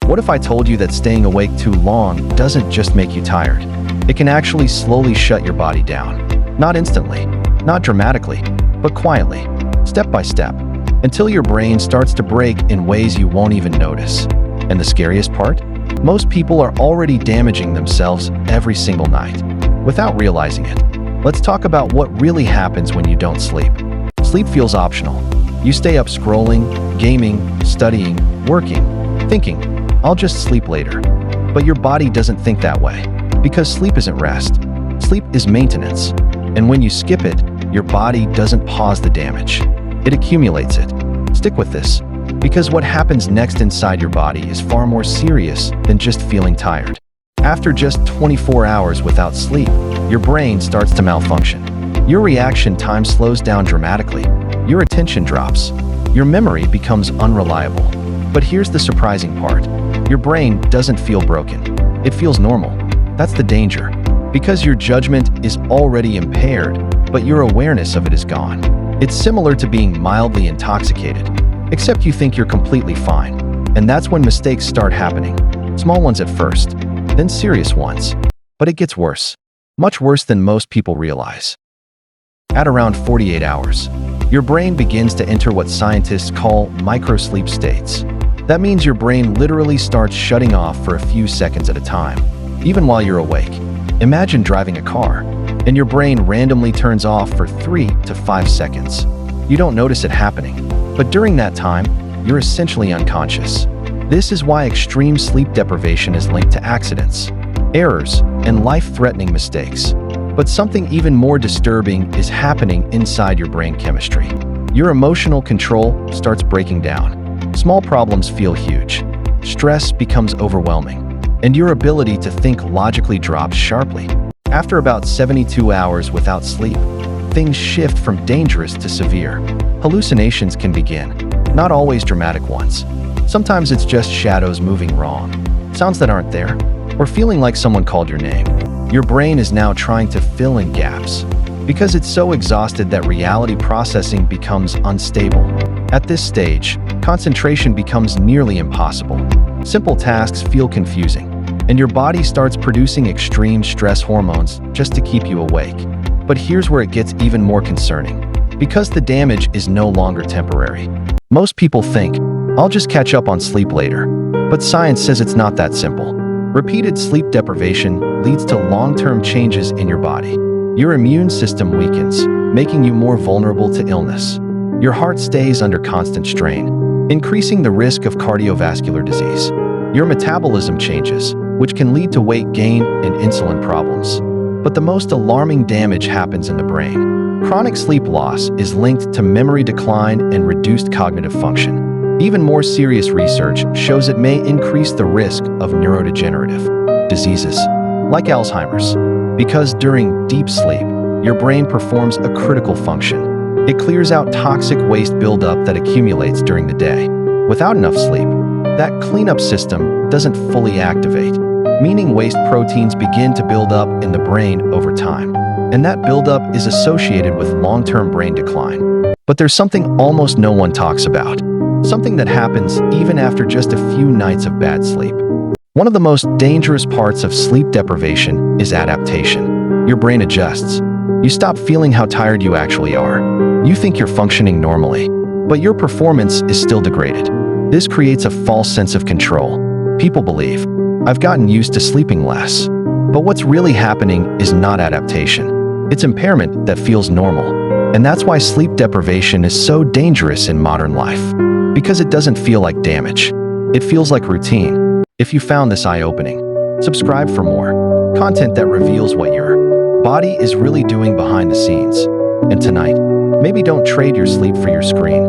What if I told you that staying awake too long doesn't just make you tired? It can actually slowly shut your body down. Not instantly, not dramatically, but quietly, step by step, until your brain starts to break in ways you won't even notice. And the scariest part? Most people are already damaging themselves every single night, without realizing it. Let's talk about what really happens when you don't sleep. Sleep feels optional. You stay up scrolling, gaming, studying, working, thinking, "I'll just sleep later." But your body doesn't think that way, because sleep isn't rest. Sleep is maintenance. And when you skip it, your body doesn't pause the damage. It accumulates it. Stick with this, because what happens next inside your body is far more serious than just feeling tired. After just 24 hours without sleep, your brain starts to malfunction. Your reaction time slows down dramatically. Your attention drops. Your memory becomes unreliable. But here's the surprising part. Your brain doesn't feel broken. It feels normal. That's the danger. Because your judgment is already impaired, but your awareness of it is gone. It's similar to being mildly intoxicated, except you think you're completely fine. And that's when mistakes start happening. Small ones at first, then serious ones. But it gets worse. Much worse than most people realize. At around 48 hours, your brain begins to enter what scientists call microsleep states. That means your brain literally starts shutting off for a few seconds at a time, even while you're awake. Imagine driving a car, and your brain randomly turns off for 3 to 5 seconds. You don't notice it happening, but during that time, you're essentially unconscious. This is why extreme sleep deprivation is linked to accidents, errors, and life-threatening mistakes. But something even more disturbing is happening inside your brain chemistry. Your emotional control starts breaking down. Small problems feel huge. Stress becomes overwhelming. And your ability to think logically drops sharply. After about 72 hours without sleep, things shift from dangerous to severe. Hallucinations can begin, not always dramatic ones. Sometimes it's just shadows moving wrong, sounds that aren't there, or feeling like someone called your name. Your brain is now trying to fill in gaps, because it's so exhausted that reality processing becomes unstable. At this stage, concentration becomes nearly impossible. Simple tasks feel confusing, and your body starts producing extreme stress hormones just to keep you awake. But here's where it gets even more concerning, because the damage is no longer temporary. Most people think, "I'll just catch up on sleep later." But science says it's not that simple. Repeated sleep deprivation leads to long-term changes in your body. Your immune system weakens, making you more vulnerable to illness. Your heart stays under constant strain, increasing the risk of cardiovascular disease. Your metabolism changes, which can lead to weight gain and insulin problems. But the most alarming damage happens in the brain. Chronic sleep loss is linked to memory decline and reduced cognitive function. Even more serious research shows it may increase the risk of neurodegenerative diseases, like Alzheimer's. Because during deep sleep, your brain performs a critical function. It clears out toxic waste buildup that accumulates during the day. Without enough sleep, that cleanup system doesn't fully activate, meaning waste proteins begin to build up in the brain over time. And that buildup is associated with long-term brain decline. But there's something almost no one talks about. Something that happens even after just a few nights of bad sleep. One of the most dangerous parts of sleep deprivation is adaptation. Your brain adjusts. You stop feeling how tired you actually are. You think you're functioning normally, but your performance is still degraded. This creates a false sense of control. People believe, "I've gotten used to sleeping less." But what's really happening is not adaptation. It's impairment that feels normal. And that's why sleep deprivation is so dangerous in modern life. Because it doesn't feel like damage. It feels like routine. If you found this eye-opening, subscribe for more content that reveals what your body is really doing behind the scenes. And tonight, maybe don't trade your sleep for your screen.